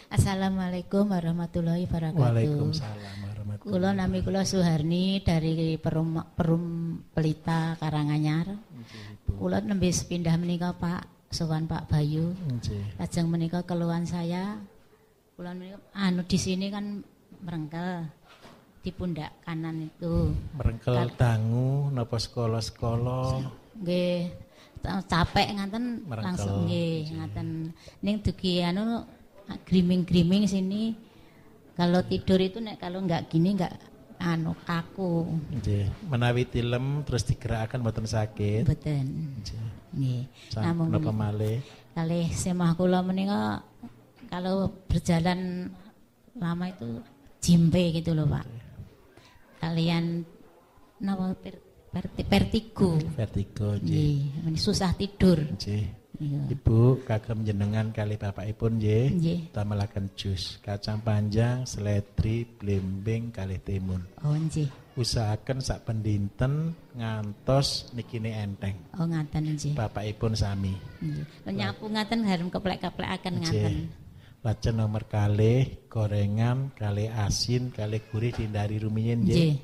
Assalamualaikum warahmatullahi wabarakatuh. Waalaikumsalam warahmatullahi Kula nami kula Suharni dari Perum Pelita Karanganyar. Kula nembe sepindah menika Pak sowan Pak Bayu. Lajeng menika keluhan saya. Kula menika di sini kan merengkel di pundak kanan itu. Merengkel dangu napa sekolah-sekolah. Nggih, capek ngaten langsung nggih ngaten ning dugi griming sini. Kalau tidur itu kalau enggak gini enggak kaku. Nggih, menawi tilem terus digerakkan mboten sakit. Mboten. Nggih. Namung napa malih? Kalih semah kula menika kalau berjalan lama itu jimpe gitu loh, Pak. Kalian napa vertigo. Vertigo nggih. Susah tidur. Nggih. Ibu kagem jenengan kali bapakipun nggih damelaken jus kacang panjang, seledri, blimbing kalih timun. Oh nggih. Usahaken sak pendinten ngantos nikine enteng. Oh ngaten nggih. Bapakipun sami. Nggih. Nyapu ngaten harem keplek-keplekaken ngaten. Lajeng nomor kalih gorengan, kalih asin, kalih gurih dihindari rumiyin nggih.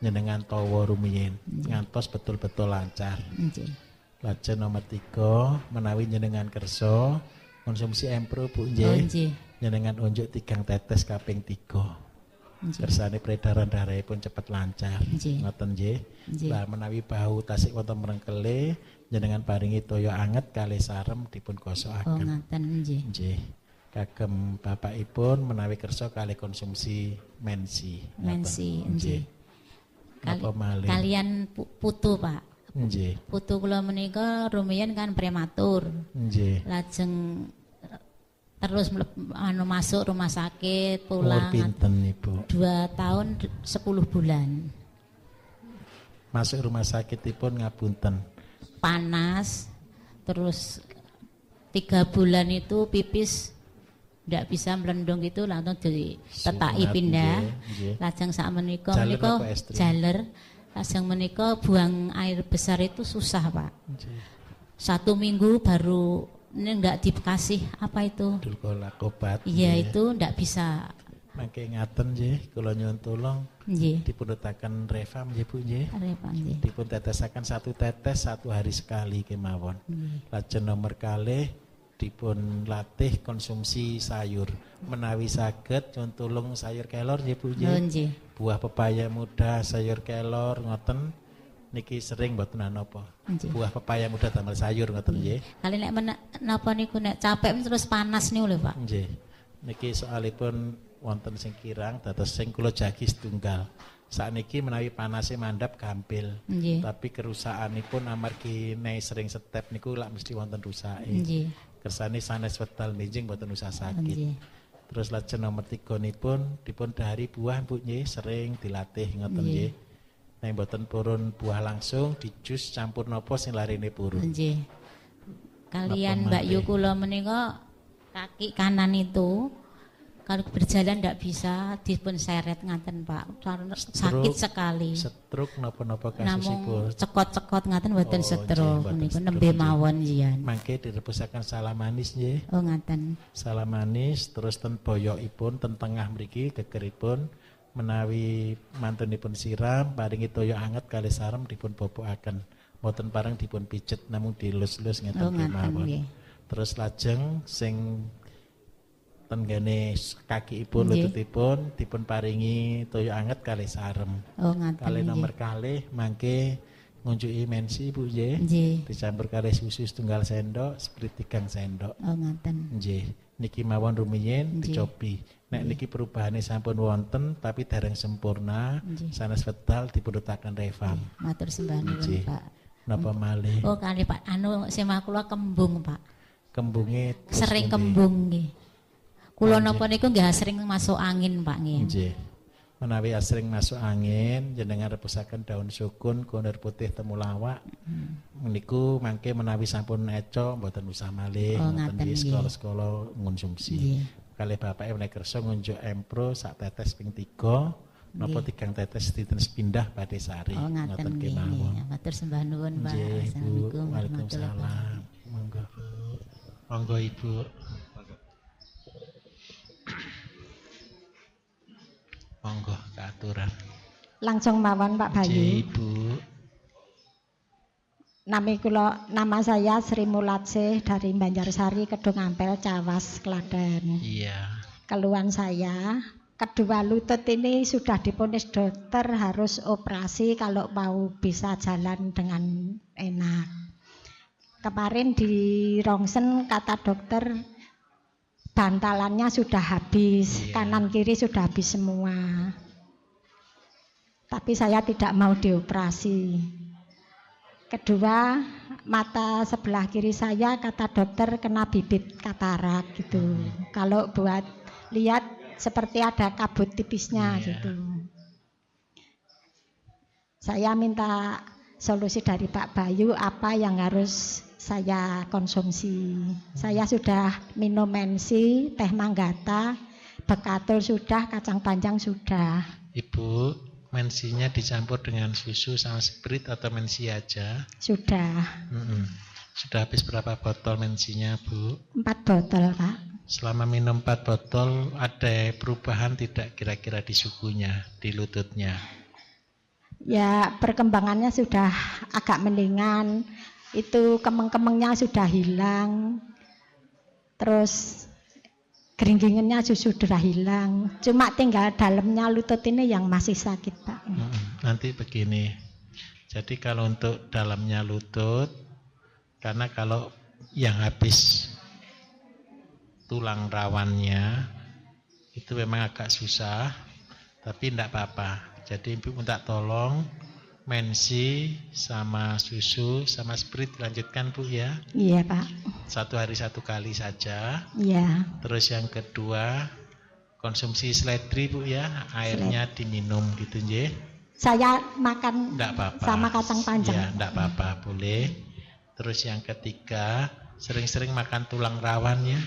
Jenengan tawa rumiyin ngantos betul-betul lancar. Nggih. Lajeng nomor 3 menawi jenengan kersa konsumsi Empro Bu nggih. Jenengan unjuk 3 tetes kaping 3. Kersane peredaran darahipun cepet lancar. Ngoten nggih. Lah menawi bahu tasik wonten merengkele jenengan paringi toya anget kalih sarem dipun gosokaken. Oh ngoten nggih. Nggih. Kagem bapakipun menawi kersa kalih konsumsi mensi. Mensi nggih. Kalian putu Pak. Nggih. Putu kula menika rumiyin kan prematur. Nggih. Lajeng terus masuk rumah sakit pulang. Umur pinten Ibu? 2 tahun 10 bulan. Masuk rumah sakitipun ngapunten. Panas. Terus 3 bulan itu pipis ndak bisa melendung gitu langsung ditetaki pindah. Lajeng sak menika jaler. Lajeng menika buang air besar itu susah Pak. 1 minggu baru ini enggak dikasih apa itu? Dulkolak obat. Iya itu enggak bisa. Mangke ngaten nggih, kula nyuwun tulung. Nggih. Dipundhutaken Revam nggih Bu nggih. Revam nggih. Dipun tetesaken 1 tetes 1 hari sekali kemawon. Lajeng nomor kalih dipun latih konsumsi sayur. Menawi saged nyuwun tulung sayur kelor nggih Bu nggih. Buah pepaya muda, sayur kelor ngoten niki sering mboten napa. Buah pepaya muda damel sayur ngoten nggih. Kali nek napa niku nek capek terus panas niku lho Pak. Nggih. Niki soalipun wonten sing kirang dados sing kula jagi setunggal. Sakniki menawi panase mandhap gampil. Tapi kerusakanipun amargi nek sering step niku lak mesti wonten rusake. Kersane sanes wedal minjing mboten usah sakit. Terus lajeng nomor 3 dipun dhahari buah Bu nggih sering dilatih ngoten nggih. Nek mboten purun buah langsung di jus campur napa sing larine purun. Nggih. Kalian Mbak Yu kula menika kaki kanan itu kalau berjalan ndak bisa dipun seret ngaten Pak. Sakit sekali. Stroke napa-napa kasusipun. Cekot-cekot ngaten mboten stroke niku nembe mawon jian. Mangke direbusaken salam manis nggih. Oh ngaten. Salam manis terus ten boyokipun ten tengah mriki gegeripun menawi mantunipun siram paringi toya anget kalih sarem dipun bobokaken. Mboten pareng dipun pijet namung dilus-lus ngeten mawon. Terus lajeng sing tenggene kakiipun lututipun dipun paringi toya anget kalih sarem. Oh ngaten. Kalih nomor kalih mangke ngunjuki mensi Bu nggih. Dicampur kalih susu setunggal sendok, seperti 3 sendok. Oh ngaten. Nggih. Niki mawon rumiyin dicobi. Nek niki perubahane sampun wonten tapi dereng sempurna, sanes wedal dipundhutaken Revam. Matur sembah nuwun Pak. Napa malih? Oh kalih Pak semah kula kembung Pak. Kembunge sering kembung nggih. Kula napa niku nggih sering masuk angin Pak nggih. Nggih. Menawi asring masuk angin jenengan rebusaken daun sukun, kunir putih, temulawak. Niku mangke menawi sampun eco mboten usah malih ngoten nggih sekolah-sekolah ngonsumsi. Kalih bapake menawi kersa ngunjuk Empro sak tetes ping 3 napa 3 tetes dinten sepindah badhe sari ngoten kemawon. Matur sembah nuwun Pak. Assalamualaikum. Waalaikumsalam. Monggo. Monggo Ibu. monggo keaturan. Langsung mawon Pak Bayu. Ibu. Nama saya Sri Mulatse dari Banjarsari, Kedung Ampel, Cawas, Klaten. Iya. Keluhan saya, kedua lutut ini sudah diponis dokter harus operasi kalau mau bisa jalan dengan enak. Kemarin di rongsen kata dokter bantalannya sudah habis, kanan kiri sudah habis semua. Tapi saya tidak mau dioperasi. Kedua, mata sebelah kiri saya kata dokter kena bibit katarak gitu. Kalau buat lihat seperti ada kabut tipisnya gitu. Saya minta solusi dari Pak Bayu, apa yang harus saya konsumsi. Saya sudah minum mensi, teh manggata, bekatul sudah, kacang panjang sudah. Ibu, mensinya dicampur dengan susu sama sprit atau mensi aja? Sudah. Sudah habis berapa botol mensinya, Bu? 4 botol, Pak. Selama minum 4 botol, ada perubahan tidak kira-kira di sukunya, di lututnya? Ya, perkembangannya sudah agak mendingan. Itu kemeng-kemengnya sudah hilang. Terus geringgingannya sudah hilang. Cuma tinggal dalamnya lutut ini yang masih sakit, Pak. Nanti begini. Jadi kalau untuk dalamnya lutut, karena kalau yang habis tulang rawannya itu memang agak susah, tapi tidak apa-apa. Jadi Ibu minta tolong mensi sama susu sama sprit lanjutkan Bu ya. Iya Pak. 1 hari 1 kali saja. Iya. Terus yang kedua konsumsi seledri Bu ya, airnya diminum gitu nggih. Saya makan enggak apa-apa. Sama kacang panjang. Ya, enggak apa-apa, boleh. Terus yang ketiga, sering-sering makan tulang rawan ya.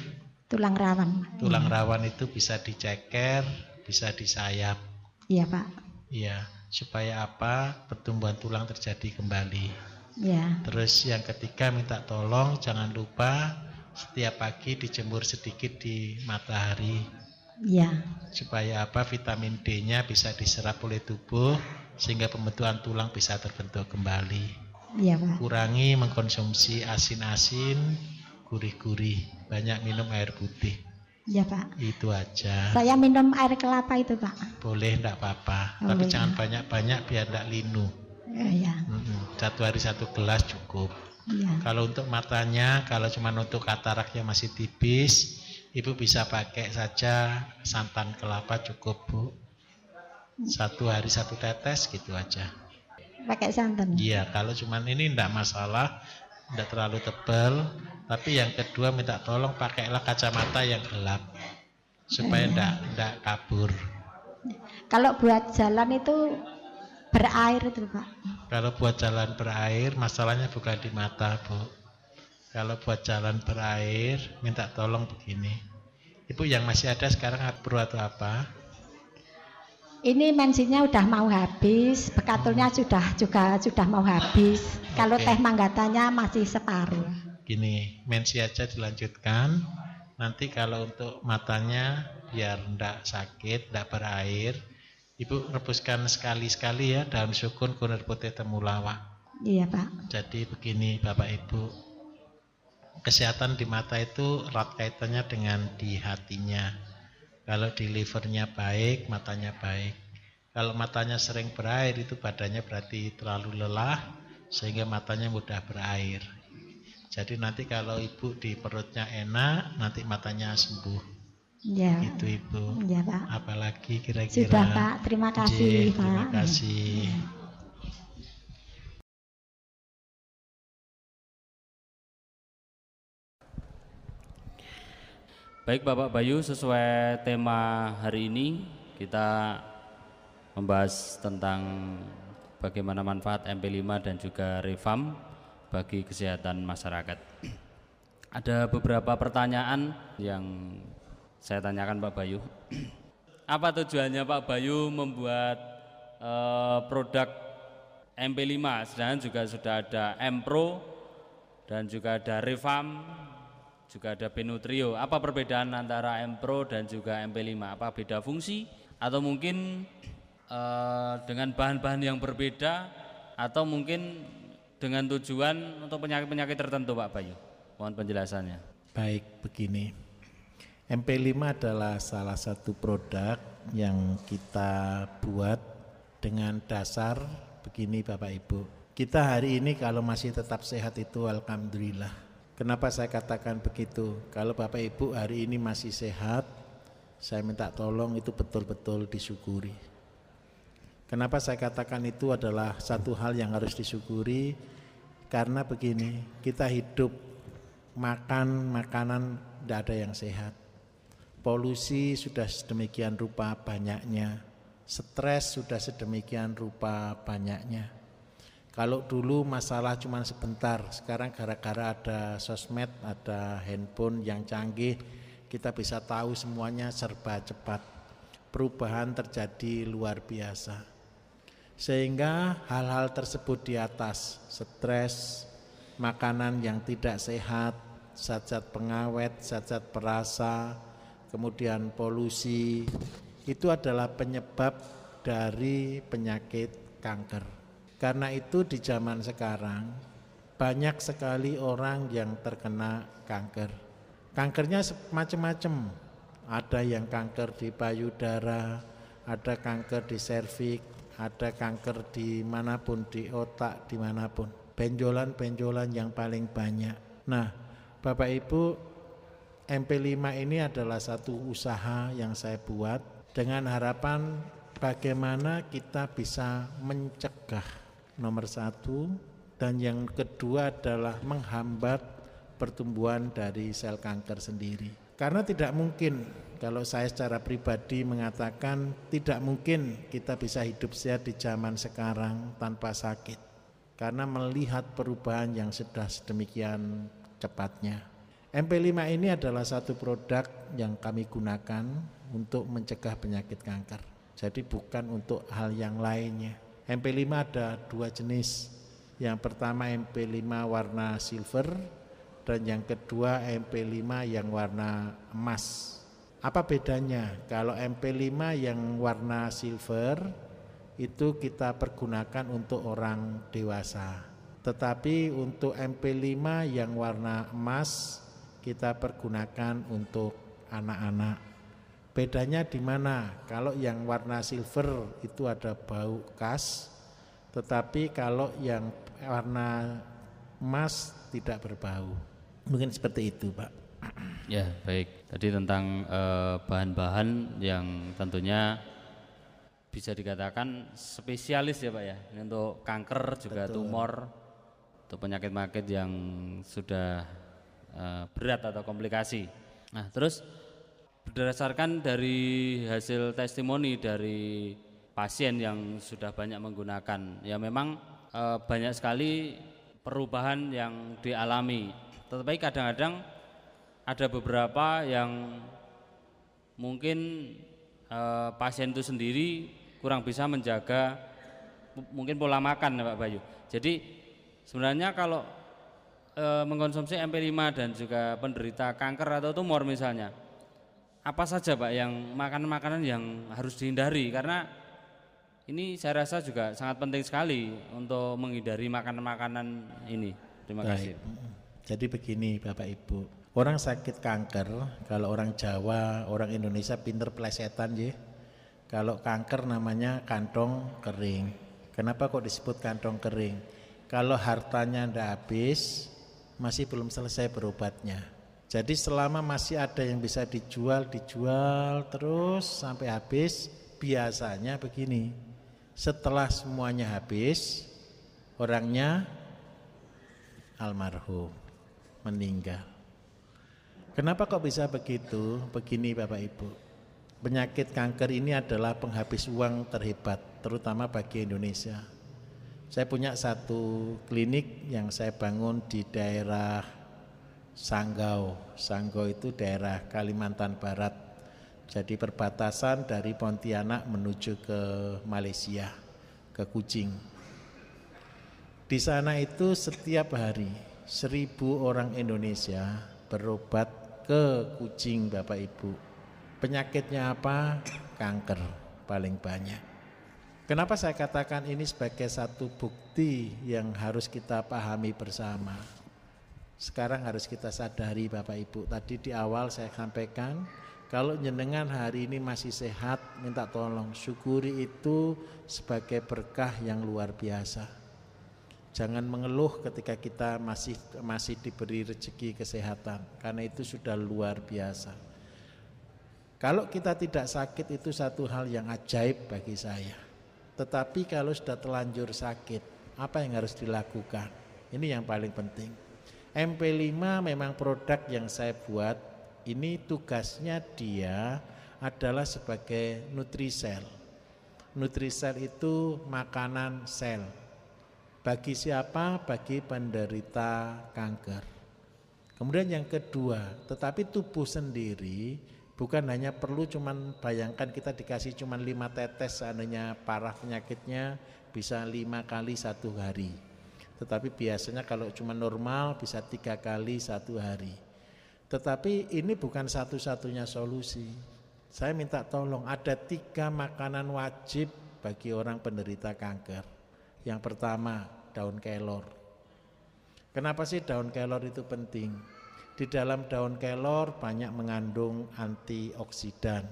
Tulang rawan. Tulang rawan itu bisa diceker, bisa disayap. Iya Pak. Iya, supaya apa? Pertumbuhan tulang terjadi kembali. Iya. Terus yang ketiga minta tolong jangan lupa setiap pagi dijemur sedikit di matahari. Iya. Supaya apa? Vitamin D-nya bisa diserap oleh tubuh sehingga pembentukan tulang bisa terbentuk kembali. Iya Pak. Kurangi mengkonsumsi asin-asin, gurih-gurih, banyak minum air putih. Iya Pak. Itu aja. Saya minum air kelapa itu Pak. Boleh, enggak apa-apa. Tapi jangan banyak-banyak biar enggak linu. Iya. 1 hari 1 gelas cukup. Iya. Kalau untuk matanya, kalau cuma untuk kataraknya masih tipis, Ibu bisa pakai saja santan kelapa cukup Bu. 1 hari 1 tetes gitu aja. Pakai santan? Iya, kalau cuma ini enggak masalah, enggak terlalu tebal. Tapi yang kedua minta tolong pakailah kacamata yang gelap supaya enggak kabur. Kalau buat jalan itu berair itu Pak. Kalau buat jalan berair masalahnya bukan di mata Bu. Kalau buat jalan berair minta tolong begini. Ibu yang masih ada sekarang perlu atau apa? Ini mensinya udah mau habis, bekatulnya sudah mau habis. Kalau teh manggatanya masih separuh. Gini, mensi aja dilanjutkan. Nanti kalau untuk matanya biar enggak sakit, enggak berair, Ibu rebuskan sekali-sekali ya daun sukun, kunir putih, temulawak. Iya Pak. Jadi begini Bapak Ibu, kesehatan di mata itu erat kaitannya dengan di hatinya. Kalau di livernya baik, matanya baik. Kalau matanya sering berair itu badannya berarti terlalu lelah sehingga matanya mudah berair. Jadi nanti kalau Ibu di perutnya enak, nanti matanya sembuh. Ya. Gitu Ibu. Ya Pak. Apalagi kira-kira. Sudah Pak, terima kasih Pak. Terima kasih. Baik Bapak Bayu, sesuai tema hari ini kita membahas tentang bagaimana manfaat MP5 dan juga Refam bagi kesehatan masyarakat. Ada beberapa pertanyaan yang saya tanyakan Pak Bayu. Apa tujuannya Pak Bayu membuat produk MP5, sedangkan juga sudah ada M-Pro dan juga ada Refam, juga ada Benutrio. Apa perbedaan antara M-Pro dan juga MP5? Apa beda fungsi atau mungkin dengan bahan-bahan yang berbeda, atau mungkin dengan tujuan untuk penyakit-penyakit tertentu, Pak Bayu? Mohon penjelasannya. Baik, begini. MP5 adalah salah satu produk yang kita buat dengan dasar begini Bapak Ibu. Kita hari ini kalau masih tetap sehat itu alhamdulillah. Kenapa saya katakan begitu? Kalau Bapak Ibu hari ini masih sehat, saya minta tolong itu betul-betul disyukuri. Kenapa saya katakan itu adalah satu hal yang harus disyukuri? Karena begini, kita hidup makan makanan tidak ada yang sehat. Polusi sudah sedemikian rupa banyaknya, stres sudah sedemikian rupa banyaknya. Kalau dulu masalah cuma sebentar, sekarang gara-gara ada sosmed, ada handphone yang canggih, kita bisa tahu semuanya serba cepat. Perubahan terjadi luar biasa. Sehingga hal-hal tersebut di atas, stres, makanan yang tidak sehat, zat-zat pengawet, zat-zat perasa, kemudian polusi, itu adalah penyebab dari penyakit kanker. Karena itu di zaman sekarang banyak sekali orang yang terkena kanker. Kankernya macam-macam. Ada yang kanker di payudara, ada kanker di serviks, ada kanker di manapun, di otak, dimanapun. Benjolan-benjolan yang paling banyak. Nah, Bapak Ibu, MP5 ini adalah satu usaha yang saya buat dengan harapan bagaimana kita bisa mencegah, nomor satu, dan yang kedua adalah menghambat pertumbuhan dari sel kanker sendiri. Karena tidak mungkin, kalau saya secara pribadi mengatakan tidak mungkin kita bisa hidup sehat di zaman sekarang tanpa sakit, karena melihat perubahan yang sudah sedemikian cepatnya. MP5 ini adalah satu produk yang kami gunakan untuk mencegah penyakit kanker. Jadi bukan untuk hal yang lainnya. MP5 ada dua jenis. Yang pertama MP5 warna silver dan yang kedua MP5 yang warna emas. Apa bedanya? Kalau MP5 yang warna silver itu kita pergunakan untuk orang dewasa. Tetapi untuk MP5 yang warna emas kita pergunakan untuk anak-anak. Bedanya di mana? Kalau yang warna silver itu ada bau khas, tetapi kalau yang warna emas tidak berbau. Mungkin seperti itu, Pak. Ya, baik. Tadi tentang bahan-bahan yang tentunya bisa dikatakan spesialis ya, Pak ya. Ini untuk kanker juga. Betul. Tumor, untuk penyakit-penyakit yang sudah berat atau komplikasi. Nah, terus berdasarkan dari hasil testimoni dari pasien yang sudah banyak menggunakan, ya memang banyak sekali perubahan yang dialami. Tetapi kadang-kadang ada beberapa yang mungkin pasien itu sendiri kurang bisa menjaga mungkin pola makan, Pak Bayu. Jadi sebenarnya kalau mengkonsumsi MP5 dan juga penderita kanker atau tumor misalnya, apa saja Pak yang makanan-makanan yang harus dihindari? Karena ini saya rasa juga sangat penting sekali untuk menghindari makanan-makanan ini. Terima kasih. Jadi begini Bapak Ibu, orang sakit kanker, kalau orang Jawa, orang Indonesia pinter plesetan ya. Kalau kanker namanya kantong kering. Kenapa kok disebut kantong kering? Kalau hartanya ndak habis, masih belum selesai berobatnya. Jadi selama masih ada yang bisa dijual terus sampai habis, biasanya begini. Setelah semuanya habis, orangnya almarhum, meninggal. Kenapa kok bisa begitu? Begini Bapak Ibu, penyakit kanker ini adalah penghabis uang terhebat, terutama bagi Indonesia. Saya punya satu klinik yang saya bangun di daerah Sanggau. Sanggau itu daerah Kalimantan Barat. Jadi perbatasan dari Pontianak menuju ke Malaysia, ke Kuching. Di sana itu setiap hari 1.000 orang Indonesia berobat ke Kuching Bapak Ibu. Penyakitnya apa? Kanker. paling banyak. Kenapa saya katakan ini sebagai satu bukti yang harus kita pahami bersama. Sekarang harus kita sadari Bapak Ibu. Tadi di awal saya sampaikan, kalau jenengan hari ini masih sehat, minta tolong syukuri itu sebagai berkah yang luar biasa. Jangan mengeluh ketika kita masih diberi rezeki kesehatan, karena itu sudah luar biasa. Kalau kita tidak sakit itu satu hal yang ajaib bagi saya. Tetapi kalau sudah terlanjur sakit, apa yang harus dilakukan? Ini yang paling penting. MP5 memang produk yang saya buat. Ini tugasnya dia adalah sebagai Nutrisel. Nutrisel itu makanan sel. Bagi siapa? Bagi penderita kanker. Kemudian yang kedua, tetapi tubuh sendiri bukan hanya perlu cuman bayangkan kita dikasih cuman 5 tetes seandainya parah penyakitnya bisa 5 kali 1 hari. Tetapi biasanya kalau cuma normal bisa 3 kali 1 hari. Tetapi ini bukan satu-satunya solusi. Saya minta tolong ada 3 makanan wajib bagi orang penderita kanker. Yang pertama, daun kelor. Kenapa sih daun kelor itu penting? Di dalam daun kelor banyak mengandung antioksidan.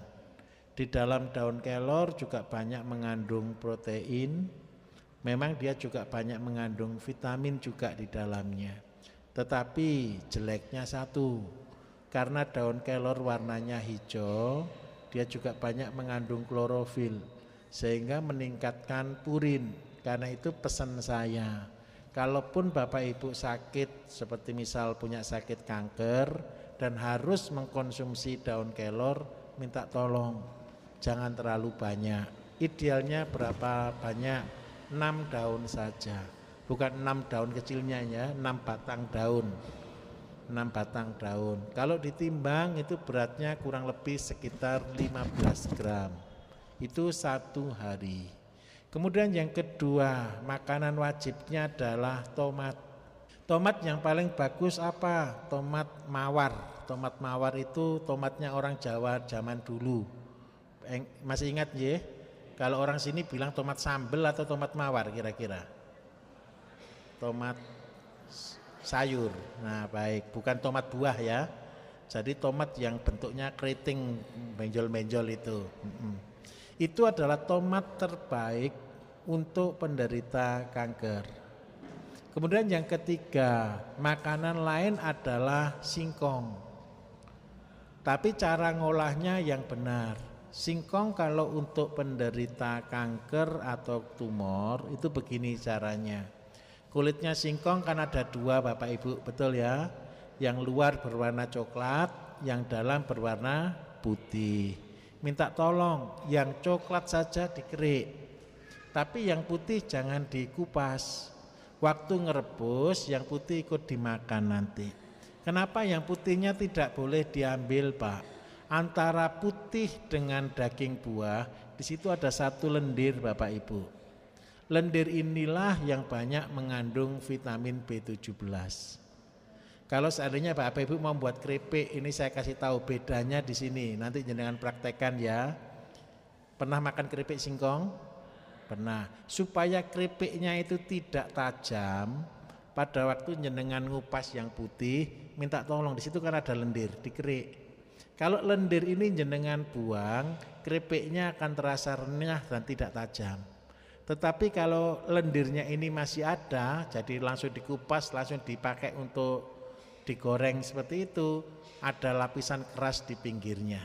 Di dalam daun kelor juga banyak mengandung protein. Memang dia juga banyak mengandung vitamin juga di dalamnya. Tetapi jeleknya satu, karena daun kelor warnanya hijau, dia juga banyak mengandung klorofil sehingga meningkatkan purin. Karena itu pesan saya, kalaupun Bapak Ibu sakit seperti misal punya sakit kanker dan harus mengkonsumsi daun kelor, minta tolong jangan terlalu banyak. Idealnya berapa banyak? 6 daun saja. Bukan 6 daun kecilnya ya, 6 batang daun. 6 batang daun. Kalau ditimbang itu beratnya kurang lebih sekitar 15 gram. Itu 1 hari. Kemudian yang kedua, makanan wajibnya adalah tomat. Tomat yang paling bagus apa? Tomat mawar. Tomat mawar itu tomatnya orang Jawa zaman dulu. Masih ingat ya? Kalau orang sini bilang tomat sambel atau tomat mawar kira-kira? Tomat sayur. Nah baik, bukan tomat buah ya. Jadi tomat yang bentuknya keriting, benjol-benjol itu. Itu adalah tomat terbaik untuk penderita kanker. Kemudian yang ketiga, makanan lain adalah singkong. Tapi cara ngolahnya yang benar. Singkong kalau untuk penderita kanker atau tumor itu begini caranya. Kulitnya singkong kan ada 2 Bapak Ibu, betul ya? Yang luar berwarna coklat, yang dalam berwarna putih. Minta tolong yang coklat saja dikerik, tapi yang putih jangan dikupas. Waktu ngerebus yang putih ikut dimakan nanti. Kenapa yang putihnya tidak boleh diambil Pak? Antara putih dengan daging buah di situ ada 1 lendir Bapak Ibu. Lendir inilah yang banyak mengandung vitamin B17. Kalau seandainya Bapak Ibu mau buat keripik, ini saya kasih tahu bedanya di sini. Nanti jenengan praktekkan ya. Pernah makan keripik singkong? Pernah. Supaya keripiknya itu tidak tajam, pada waktu jenengan ngupas yang putih, minta tolong di situ kan ada lendir, dikerik. Kalau lendir ini jenengan buang, keripiknya akan terasa renyah dan tidak tajam. Tetapi kalau lendirnya ini masih ada, jadi langsung dikupas, langsung dipakai untuk digoreng seperti itu, ada lapisan keras di pinggirnya.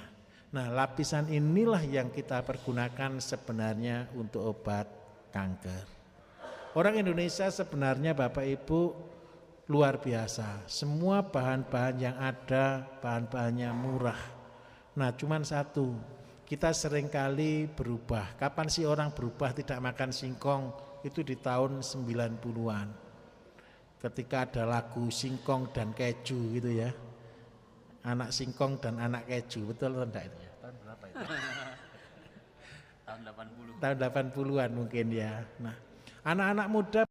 Nah, lapisan inilah yang kita pergunakan sebenarnya untuk obat kanker. Orang Indonesia sebenarnya Bapak Ibu luar biasa. Semua bahan-bahan yang ada, bahan-bahannya murah. Nah, cuman satu, kita seringkali berubah. Kapan sih orang berubah tidak makan singkong? Itu di tahun 90-an. Ketika ada lagu singkong dan keju gitu ya, anak singkong dan anak keju, betul atau enggak itu ya? Tahun berapa itu? Tahun 80. Tahun 80-an mungkin ya. Nah, anak-anak muda